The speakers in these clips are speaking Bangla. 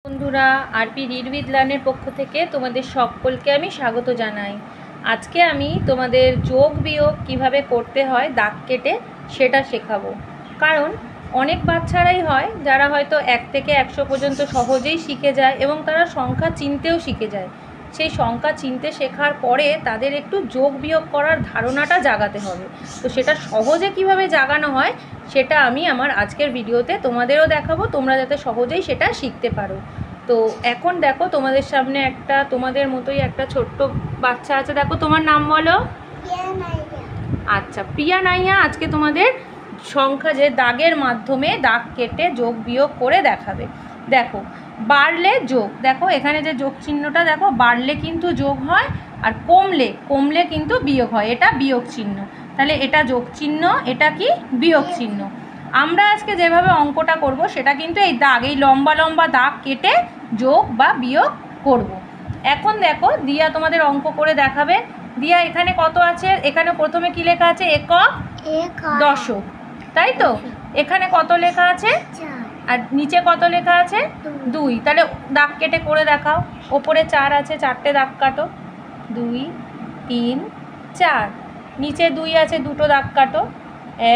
বন্ধুরা, আরপি রিড উইথ লার্নের পক্ষ থেকে তোমাদের সকলকে আমি স্বাগত জানাই। আজকে আমি তোমাদের যোগ বিয়োগ কিভাবে করতে হয় দাগ কেটে সেটা শেখাবো। কারণ অনেক বাচ্চারাই হয় যারা হয়তো 1 থেকে 100 পর্যন্ত সহজেই শিখে যায় এবং তারা সংখ্যা চিনতেও শিখে যায়। সেই সংখ্যা চিনতে শেখার পরে তাদের একটু যোগ বিয়োগ করার ধারণাটা জাগাতে হবে। তো সেটা সহজে কিভাবে জাগানো হয় সেটা আমি আমার আজকের ভিডিওতে তোমাদেরও দেখাবো, তোমরা যাতে সহজেই সেটা শিখতে পারো। তো এখন দেখো তোমাদের সামনে একটা তোমাদের মতোই একটা ছোট্ট বাচ্চা আছে। দেখো, তোমার নাম বলো। আচ্ছা, প্রিয়া নাইয়া আজকে তোমাদের সংখ্যা যে দাগের মাধ্যমে দাগ কেটে যোগ বিয়োগ করে দেখাবে। দেখো, বাড়লে যোগ, দেখো এখানে যে যোগ চিহ্নটা দেখো, বাড়লে কিন্তু যোগ হয়, আর কমলে কমলে কিন্তু বিয়োগ হয়। এটা বিয়োগ চিহ্ন, তাহলে এটা যোগ চিহ্ন, এটা কি বিয়োগ চিহ্ন। আমরা আজকে যেভাবে অঙ্কটা করব সেটা কিন্তু এই দাগ, এই লম্বা লম্বা দাগ কেটে যোগ বা বিয়োগ করব। এখন দেখো দিয়া তোমাদের অঙ্ক করে দেখাবে। দিয়া এখানে কত আছে? এখানে প্রথমে কি লেখা আছে? একক দশক, তাই তো? এখানে কত লেখা আছে? আর নিচে কত লেখা আছে? 2। তাহলে দাগ কেটে করে দেখাও। ওপরে 4 আছে, 4টে দাগ কাটো। 2 3 4, নিচে 2 আছে, 2টো দাগ কাটো।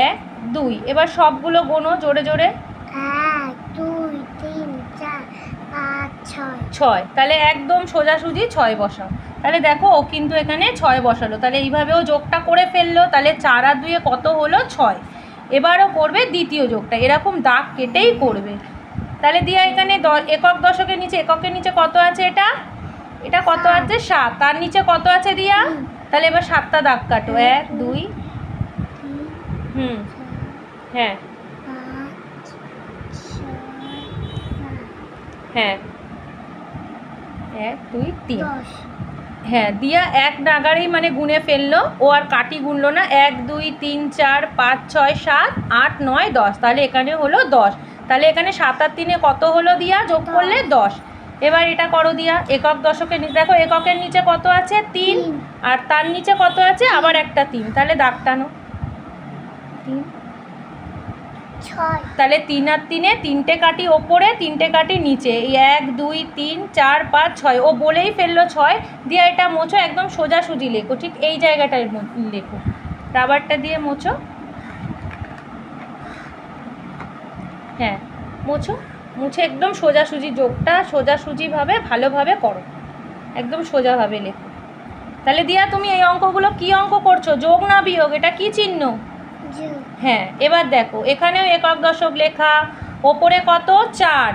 1 2। এবার সবগুলো গোনো জোরে জোরে। 1 2 3 4 5 6। 6, তাহলে একদম সোজাসুজি 6 বসাও। তাহলে দেখো ও কিন্তু এখানে 6 বসালো, তাহলে এইভাবেও যোগটা করে ফেললো। তাহলে 4 আর 2 কত হলো? 6। এবারও করবে দ্বিতীয় যোগটা, এরকম দাগ কেটেই করবে। তাহলে দিয়া এখানে একক দশকের নিচে, এককের নিচে কত আছে? এটা কত আছে? 7। তার নিচে কত আছে দিয়া? তাহলে এবার 7টা দাগ কাটো। 1 2 হ্যাঁ হ্যাঁ 1 2 3। হ্যাঁ, দিয়া এক নাগারেই মানে গুনে ফেললো, ও আর কাটি গুনলো না। 1 2 3 4 5 6 7 8 9 10, তাহলে এখানে হলো 10। তাহলে এখানে 7 আর 3 কত হলো দিয়া? যোগ করলে 10। এবার এটা করো দিয়া, একক দশকের নিচে দেখো, এককের নিচে কত আছে? 3। আর তার নিচে কত আছে? আবার একটা 3। তাহলে দাগ টানো। 3 6। তাহলে 3 আর 3 3টে কাটি ওপরে, 3টে কাটি নিচে। এই 1 2 3 4 5 6, ও বলেই ফেললো 6। দিয়ে এটা মোছো, একদম সোজাসুজি লেখো, ঠিক এই জায়গাটায় লেখো, রাবারটা দিয়ে মোছো। হ্যাঁ, মোছো, মুছে একদম সোজাসুজি যোগটা সোজাসুজিভাবে ভালোভাবে করো, একদম সোজাভাবে লেখো। তাহলে দিয়া তুমি এই অঙ্কগুলো কি অঙ্ক করছো? যোগ না বিয়োগ? এটা কি চিহ্ন? হ্যাঁ, এবার দেখো এখানেও একক দশক লেখা। ওপরে কত? 4,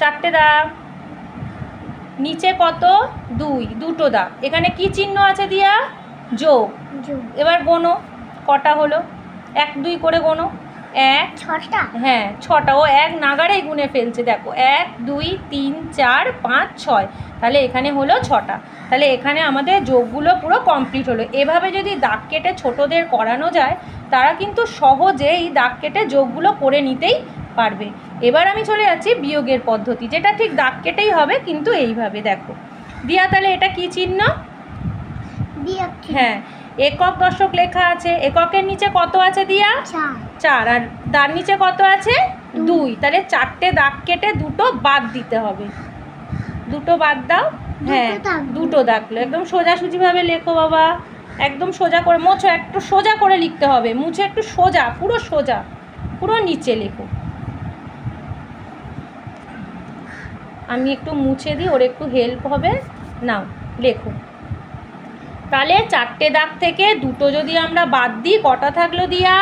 4টে দাগ। নিচে কত? 2, 2টো দাগ। এখানে কি চিহ্ন আছে দিয়া? যোগ। এবার গোনো কটা হলো, 1 2 করে গোনো। 1 6টা। হ্যাঁ 6টা, ও এক নাগারেই গুনে ফেলছে। দেখো 1 2 3 4 5 6, তাহলে এখানে হলো 6টা। তাহলে এখানে আমাদের যোগগুলো পুরো কমপ্লিট হলো। এভাবে যদি দাগ কেটে ছোটদের করানো যায়, তারা কিন্তু সহজেই দাগ কেটে যোগগুলো করে নিতেই পারবে। এবার আমি চলে যাচ্ছি বিয়োগের পদ্ধতি, যেটা ঠিক দাগ কেটেই হবে, কিন্তু এইভাবে দেখো দিয়া। তাহলে এটা কি চিহ্ন? বিয়োগ। হ্যাঁ, একক দশক লেখা আছে। এককের নিচে কত আছে দিয়া? 4। আর তার নিচে কত আছে? 2। তাহলে 4টে দাগ কেটে 2টো বাদ দিতে হবে। 2টো বাদ দাও। হ্যাঁ, 2টো দাগলো। একদম সোজাসুজিভাবে লেখো বাবা, একদম সোজা করে মোছো, একটু সোজা করে লিখতে হবে। মুছে একটু সোজা, পুরো সোজা, পুরো নিচে লেখো। আমি একটু মুছে দিই, ওর একটু হেল্প হবে। নাও লেখো। তাহলে 4টে দাগ থেকে 2টো যদি আমরা বাদ দিই, কটা থাকলো দিয়া?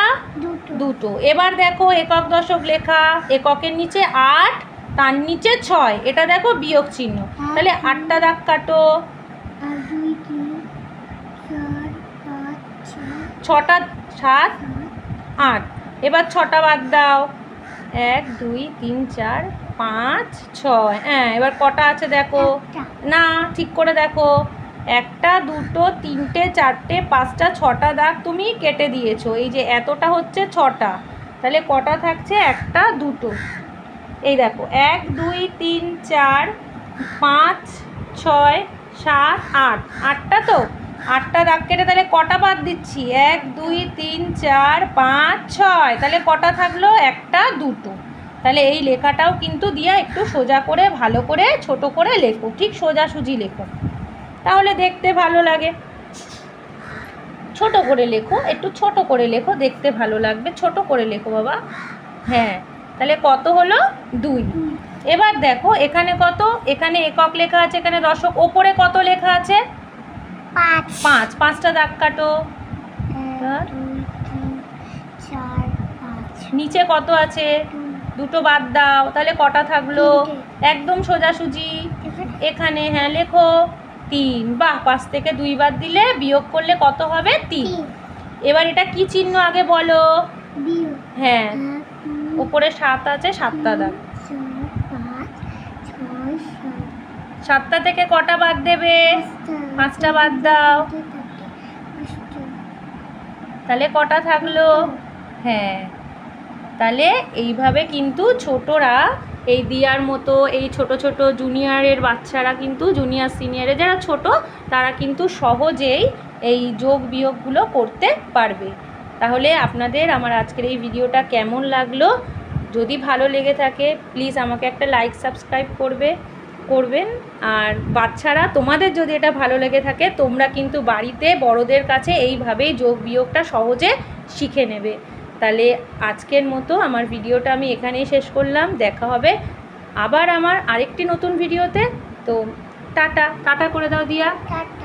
2টো। এবার দেখো একক দশক লেখা, এককের নিচে 8, তার নিচে 6, এটা দেখো বিয়োগ চিহ্ন। তাহলে 8টা দাগ কাটো। 6টা 7 8, এবার 6টা বাদ দাও। 1 2 3 4 5 6। হ্যাঁ, এবার কটা আছে দেখো না, ঠিক করে দেখো। 1টা 2টো 3টে 4টে 5টা 6টা দাগ তুমি কেটে দিয়েছো। এই যে এতটা হচ্ছে 6টা, তাহলে কটা থাকছে? 1টা 2টো। এই দেখো 1 2 3 4 5 6 7 8, 8টা তো। 8টা দাগ কেটে তাহলে কটা বাদ দিচ্ছি? 1 2 3 4 5 6, তাহলে কটা থাকলো? 1টা 2টো। তাহলে এই লেখাটাও কিন্তু দিয়া একটু সোজা করে ভালো করে ছোট করে লেখো, ঠিক সোজাসুজি লেখো, তাহলে দেখতে ভালো লাগে। ছোট করে লেখো, একটু ছোট করে লেখো, দেখতে ভালো লাগবে, ছোট করে লেখো বাবা। হ্যাঁ, তাহলে কত হলো? 2। এবার দেখো এখানে কত, এখানে একক লেখা আছে, এখানে দশক, ওপরে কত লেখা আছে? 5 5। 5টা দাগ কাটো। 1 2 3 4 5 নিচে কত আছে? 2টো বাদ দাও, তাহলে কটা থাকলো? 3টে। একদম সোজাসুজি এখানে, হ্যাঁ লেখো 3। বাহ, 5 থেকে 2 বাদ দিলে বিয়োগ করলে কত হবে? 3। এবার এটা কি চিহ্ন আগে বলো? বিয়োগ। হ্যাঁ, 1 2 ওপরে 7 আছে, 7টা দাগ। 4 5 6 7 7টা থেকে কটা বাদ দেবে? 5টা বাদ দাও, তাহলে কটা থাকলো? হ্যাঁ, তাহলে এইভাবে কিন্তু ছোটরা এই দিয়ার মতো, এই ছোট ছোট জুনিয়রের বাচ্চারা কিন্তু, জুনিয়র সিনিয়রে যারা ছোট, তারা কিন্তু সহজেই এই যোগ বিয়োগগুলো করতে পারবে। তাহলে আপনাদের আমার আজকের এই ভিডিওটা কেমন লাগলো? যদি ভালো লেগে থাকে প্লিজ আমাকে একটা লাইক সাবস্ক্রাইব করবেন। আর বাচ্চারা, তোমাদের যদি এটা ভালো লেগে থাকে তোমরা কিন্তু বাড়িতে বড়দের কাছে এইভাবেই যোগ বিয়োগটা সহজে শিখে নেবে। তাহলে আজকের মতো আমার ভিডিওটা আমি এখানেই শেষ করলাম। দেখা হবে আবার আমার আরেকটি নতুন ভিডিওতে। তো টাটা, টাটা করে দাও দিয়া। টাটা।